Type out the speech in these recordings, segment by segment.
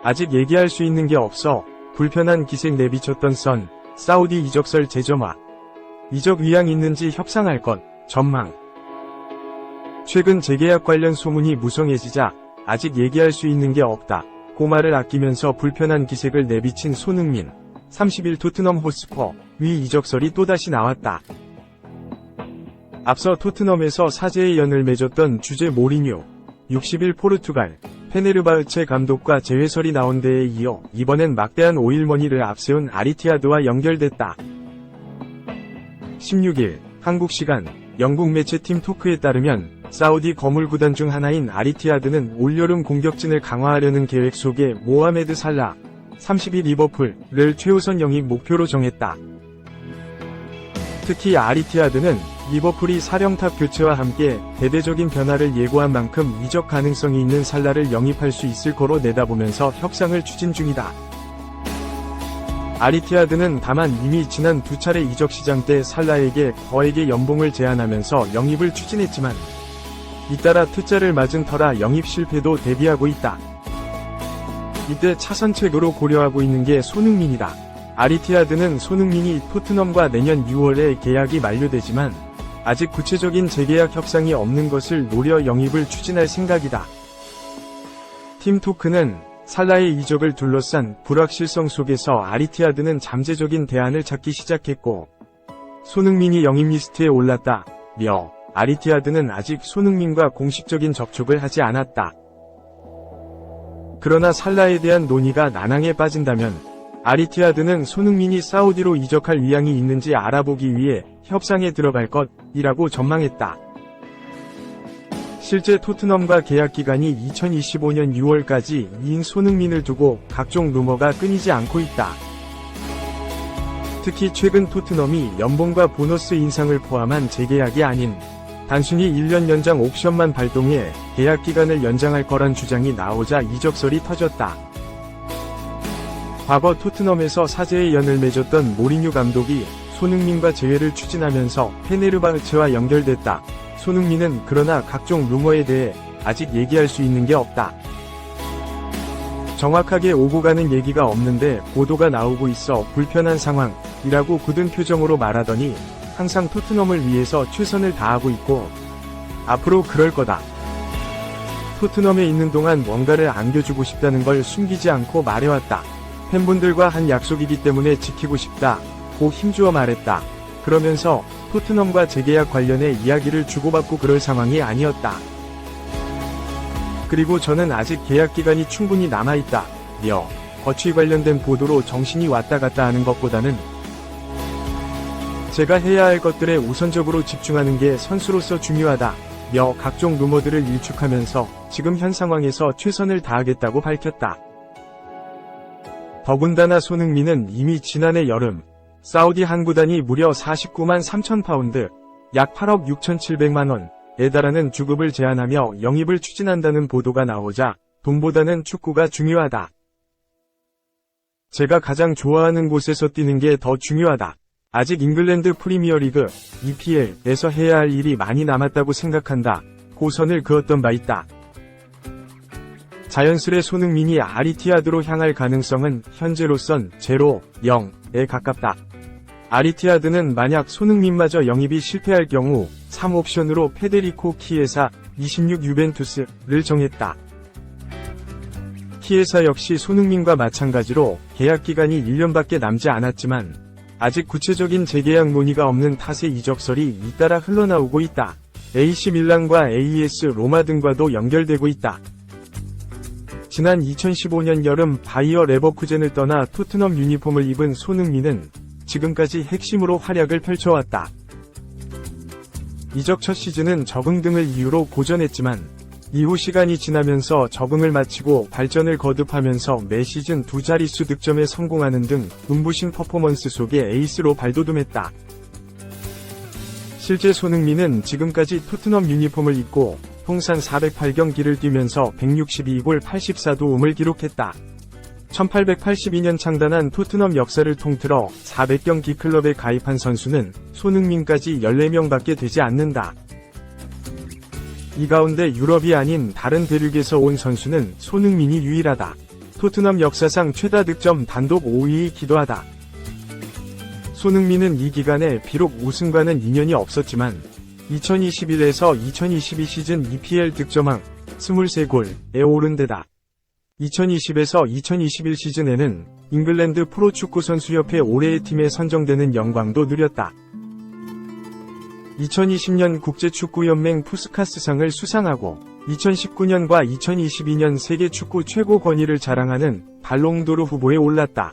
아직 얘기할 수 있는 게 없어 불편한 기색 내비쳤던 선, 사우디 이적설 재점화. 이적 의향 있는지 협상할 것, 전망. 최근 재계약 관련 소문이 무성해지자 아직 얘기할 수 있는 게 없다. 고말을 아끼면서 불편한 기색을 내비친 손흥민. 30일 토트넘 호스퍼 위 이적설이 또다시 나왔다. 앞서 토트넘에서 사제의 연을 맺었던 주제 모리뉴. 60일 포르투갈 페네르바흐체 감독과 재회설이 나온 데에 이어 이번엔 막대한 오일머니를 앞세운 아리티아드와 연결됐다. 16일 한국 시간 영국 매체팀 토크에 따르면 사우디 거물 구단 중 하나인 아리티아드는 올여름 공격진을 강화하려는 계획 속에 모하메드 살라 30일 리버풀을 최우선 영입 목표로 정했다. 특히 아리티아드는 리버풀이 사령탑 교체와 함께 대대적인 변화를 예고한 만큼 이적 가능성이 있는 살라를 영입할 수 있을 거로 내다보면서 협상을 추진 중이다. 아리티아드는 다만 이미 지난 두 차례 이적 시장 때 살라에게 거액의 연봉을 제안하면서 영입을 추진했지만 잇따라 트자를 맞은 터라 영입 실패도 대비하고 있다. 이때 차선책으로 고려하고 있는 게 손흥민이다. 아리티아드는 손흥민이 토트넘과 내년 6월에 계약이 만료되지만 아직 구체적인 재계약 협상이 없는 것을 노려 영입을 추진할 생각이다. 팀 토크는 살라의 이적을 둘러싼 불확실성 속에서 아리티아드는 잠재적인 대안을 찾기 시작했고 손흥민이 영입 리스트에 올랐다며 아리티아드는 아직 손흥민과 공식적인 접촉을 하지 않았다. 그러나 살라에 대한 논의가 난항에 빠진다면 아리티아드는 손흥민이 사우디로 이적할 의향이 있는지 알아보기 위해 협상에 들어갈 것이라고 전망했다. 실제 토트넘과 계약 기간이 2025년 6월까지인 손흥민을 두고 각종 루머가 끊이지 않고 있다. 특히 최근 토트넘이 연봉과 보너스 인상을 포함한 재계약이 아닌 단순히 1년 연장 옵션만 발동해 계약 기간을 연장할 거란 주장이 나오자 이적설이 터졌다. 과거 토트넘에서 사제의 연을 맺었던 모리뉴 감독이 손흥민과 재회를 추진하면서 페네르바흐체와 연결됐다. 손흥민은 그러나 각종 루머에 대해 아직 얘기할 수 있는 게 없다. 정확하게 오고 가는 얘기가 없는데 보도가 나오고 있어 불편한 상황이라고 굳은 표정으로 말하더니 항상 토트넘을 위해서 최선을 다하고 있고 앞으로 그럴 거다. 토트넘에 있는 동안 뭔가를 안겨주고 싶다는 걸 숨기지 않고 말해왔다. 팬분들과 한 약속이기 때문에 지키고 싶다고 힘주어 말했다. 그러면서 토트넘과 재계약 관련해 이야기를 주고받고 그럴 상황이 아니었다. 그리고 저는 아직 계약 기간이 충분히 남아있다며 거취 관련된 보도로 정신이 왔다 갔다 하는 것보다는 제가 해야 할 것들에 우선적으로 집중하는 게 선수로서 중요하다며 각종 루머들을 일축하면서 지금 현 상황에서 최선을 다하겠다고 밝혔다. 더군다나 손흥민은 이미 지난해 여름 사우디 한 구단이 무려 49만 3천 파운드, 약 8억 6,700만 원에 달하는 주급을 제안하며 영입을 추진한다는 보도가 나오자 돈보다는 축구가 중요하다. 제가 가장 좋아하는 곳에서 뛰는 게 더 중요하다. 아직 잉글랜드 프리미어리그 EPL에서 해야 할 일이 많이 남았다고 생각한다. 고선을 그었던 바 있다. 자연스레 손흥민이 아리티아드로 향할 가능성은 현재로선 0, 0에 가깝다. 아리티아드는 만약 손흥민마저 영입이 실패할 경우 3옵션으로 페데리코 키에사 26 유벤투스를 정했다. 키에사 역시 손흥민과 마찬가지로 계약 기간이 1년밖에 남지 않았지만 아직 구체적인 재계약 논의가 없는 탓에 이적설이 잇따라 흘러나오고 있다. AC 밀란과 AS 로마 등과도 연결되고 있다. 지난 2015년 여름 바이어 레버쿠젠을 떠나 토트넘 유니폼을 입은 손흥민은 지금까지 핵심으로 활약을 펼쳐왔다. 이적 첫 시즌은 적응 등을 이유로 고전했지만 이후 시간이 지나면서 적응을 마치고 발전을 거듭하면서 매 시즌 두 자릿수 득점에 성공하는 등 눈부신 퍼포먼스 속에 에이스로 발돋움했다. 실제 손흥민은 지금까지 토트넘 유니폼을 입고 통산 408경기를 뛰면서 162골 84도움을 기록했다. 1882년 창단한 토트넘 역사를 통틀어 400경기 클럽에 가입한 선수는 손흥민까지 14명밖에 되지 않는다. 이 가운데 유럽이 아닌 다른 대륙에서 온 선수는 손흥민이 유일하다. 토트넘 역사상 최다 득점 단독 5위이기도 하다. 손흥민은 이 기간에 비록 우승과는 인연이 없었지만 2021에서 2022 시즌 EPL 득점왕 23골에 오른 데다 2020에서 2021 시즌에는 잉글랜드 프로축구선수협회 올해의 팀에 선정되는 영광도 누렸다. 2020년 국제축구연맹 푸스카스상을 수상하고 2019년과 2022년 세계 축구 최고 권위를 자랑하는 발롱도르 후보에 올랐다.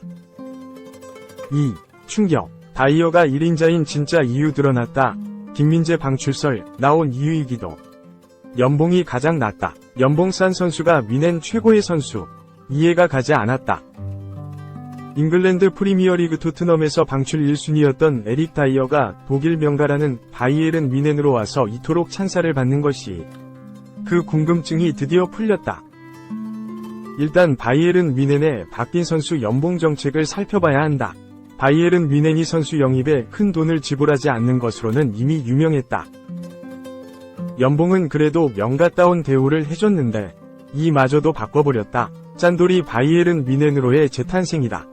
2. 충격. 다이어가 1인자인 진짜 이유 드러났다. 김민재 방출설 나온 이유이기도. 연봉이 가장 낮다. 연봉 싼 선수가 미넨 최고의 선수. 이해가 가지 않았다. 잉글랜드 프리미어리그 토트넘에서 방출 1순위였던 에릭 다이어가 독일 명가라는 바이에른 뮌헨으로 와서 이토록 찬사를 받는 것이 그 궁금증이 드디어 풀렸다. 일단 바이에른 뮌헨의 바뀐 선수 연봉 정책을 살펴봐야 한다. 바이에른 뮌헨이 선수 영입에 큰 돈을 지불하지 않는 것으로는 이미 유명했다. 연봉은 그래도 명가다운 대우를 해줬는데 이마저도 바꿔버렸다. 짠돌이 바이에른 뮌헨으로의 재탄생이다.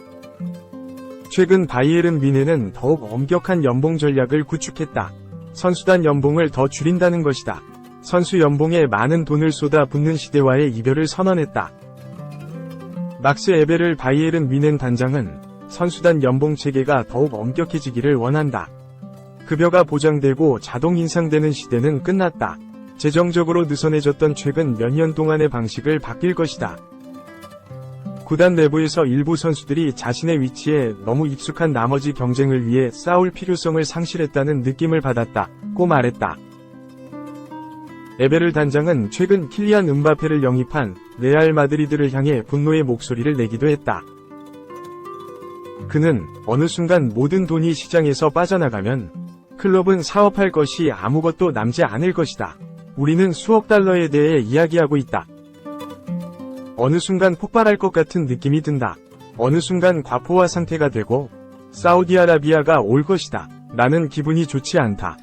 최근 바이에른 뮌헨은 더욱 엄격한 연봉 전략을 구축했다. 선수단 연봉을 더 줄인다는 것이다. 선수 연봉에 많은 돈을 쏟아붓는 시대와의 이별을 선언했다. 막스 에베를 바이에른 뮌헨 단장은 선수단 연봉 체계가 더욱 엄격해지기를 원한다. 급여가 보장되고 자동 인상되는 시대는 끝났다. 재정적으로 느슨해졌던 최근 몇 년 동안의 방식을 바뀔 것이다. 구단 내부에서 일부 선수들이 자신의 위치에 너무 익숙한 나머지 경쟁을 위해 싸울 필요성을 상실했다는 느낌을 받았다고 말했다. 에베르 단장은 최근 킬리안 음바페를 영입한 레알 마드리드를 향해 분노의 목소리를 내기도 했다. 그는 어느 순간 모든 돈이 시장에서 빠져나가면 클럽은 사업할 것이 아무것도 남지 않을 것이다. 우리는 수억 달러에 대해 이야기하고 있다. 어느 순간 폭발할 것 같은 느낌이 든다. 어느 순간 과포화 상태가 되고 사우디아라비아가 올 것이다. 라는 기분이 좋지 않다.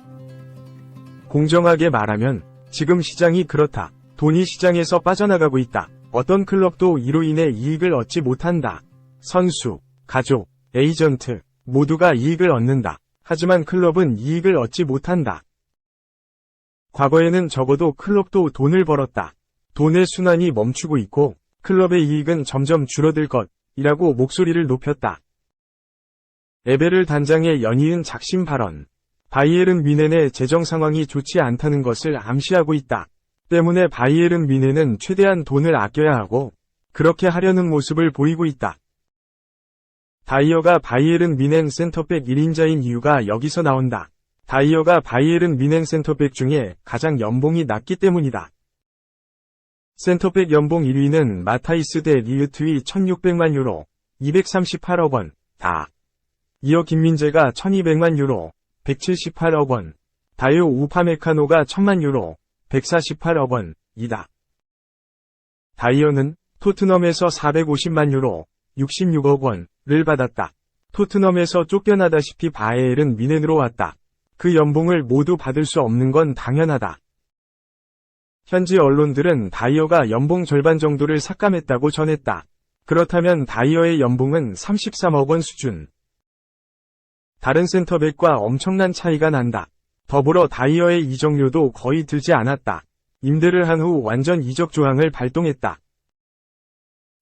공정하게 말하면 지금 시장이 그렇다. 돈이 시장에서 빠져나가고 있다. 어떤 클럽도 이로 인해 이익을 얻지 못한다. 선수, 가족, 에이전트 모두가 이익을 얻는다. 하지만 클럽은 이익을 얻지 못한다. 과거에는 적어도 클럽도 돈을 벌었다. 돈의 순환이 멈추고 있고 클럽의 이익은 점점 줄어들 것이라고 목소리를 높였다. 에베르 단장의 연이은 작심 발언. 바이에른 뮌헨의 재정 상황이 좋지 않다는 것을 암시하고 있다. 때문에 바이에른 뮌헨은 최대한 돈을 아껴야 하고 그렇게 하려는 모습을 보이고 있다. 다이어가 바이에른 뮌헨 센터백 1인자인 이유가 여기서 나온다. 다이어가 바이에른 뮌헨 센터백 중에 가장 연봉이 낮기 때문이다. 센터백 연봉 1위는 마타이스 데 리흐트의 1600만 유로, 238억 원, 다. 이어 김민재가 1200만 유로, 178억 원, 다요 우파메카노가 1000만 유로, 148억 원, 이다. 다이어는 토트넘에서 450만 유로, 66억 원을 받았다. 토트넘에서 쫓겨나다시피 바이에른 뮌헨으로 왔다. 그 연봉을 모두 받을 수 없는 건 당연하다. 현지 언론들은 다이어가 연봉 절반 정도를 삭감했다고 전했다. 그렇다면 다이어의 연봉은 33억 원 수준. 다른 센터백과 엄청난 차이가 난다. 더불어 다이어의 이적료도 거의 들지 않았다. 임대를 한 후 완전 이적 조항을 발동했다.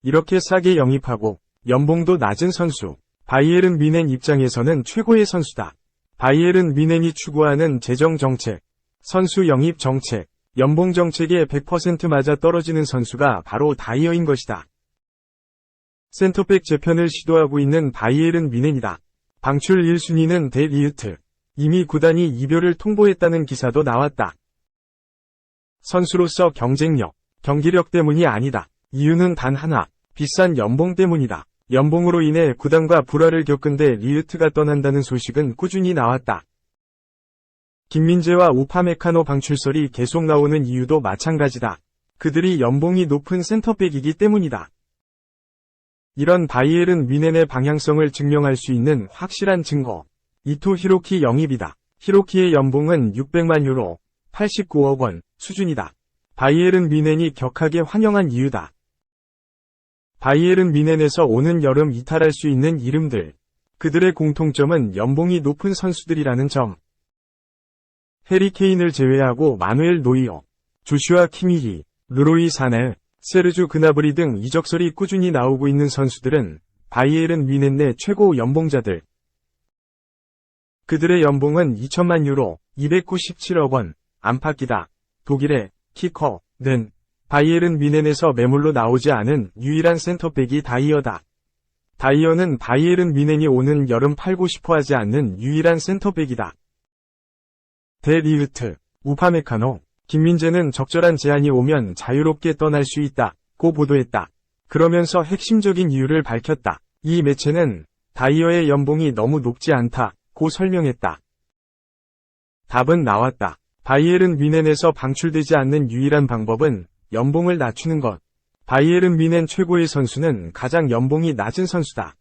이렇게 싸게 영입하고 연봉도 낮은 선수. 바이에른 뮌헨 입장에서는 최고의 선수다. 바이에른 뮌헨이 추구하는 재정 정책, 선수 영입 정책, 연봉 정책에 100% 맞아 떨어지는 선수가 바로 다이어인 것이다. 센터백 재편을 시도하고 있는 바이에른 뮌헨이다. 방출 1순위는 데 리흐트. 이미 구단이 이별을 통보했다는 기사도 나왔다. 선수로서 경쟁력, 경기력 때문이 아니다. 이유는 단 하나, 비싼 연봉 때문이다. 연봉으로 인해 구단과 불화를 겪은 데 리흐트가 떠난다는 소식은 꾸준히 나왔다. 김민재와 우파메카노 방출설이 계속 나오는 이유도 마찬가지다. 그들이 연봉이 높은 센터백이기 때문이다. 이런 바이에른 뮌헨의 방향성을 증명할 수 있는 확실한 증거. 이토 히로키 영입이다. 히로키의 연봉은 600만 유로, 89억 원 수준이다. 바이에른 뮌헨이 격하게 환영한 이유다. 바이에른 뮌헨에서 오는 여름 이탈할 수 있는 이름들. 그들의 공통점은 연봉이 높은 선수들이라는 점. 해리 케인을 제외하고 마누엘 노이어, 조슈아 키미히, 르로이 사네, 세르주 그나브리 등 이적설이 꾸준히 나오고 있는 선수들은 바이에른 뮌헨 내 최고 연봉자들. 그들의 연봉은 2천만 유로, 297억 원, 안팎이다. 독일의 키커는 바이에른 뮌헨에서 매물로 나오지 않은 유일한 센터백이 다이어다. 다이어는 바이에른 뮌헨이 오는 여름 팔고 싶어 하지 않는 유일한 센터백이다. 데 리흐트, 우파메카노, 김민재는 적절한 제안이 오면 자유롭게 떠날 수 있다고 보도했다. 그러면서 핵심적인 이유를 밝혔다. 이 매체는 다이어의 연봉이 너무 높지 않다고 설명했다. 답은 나왔다. 바이에른 뮌헨에서 방출되지 않는 유일한 방법은 연봉을 낮추는 것. 바이에른 뮌헨 최고의 선수는 가장 연봉이 낮은 선수다.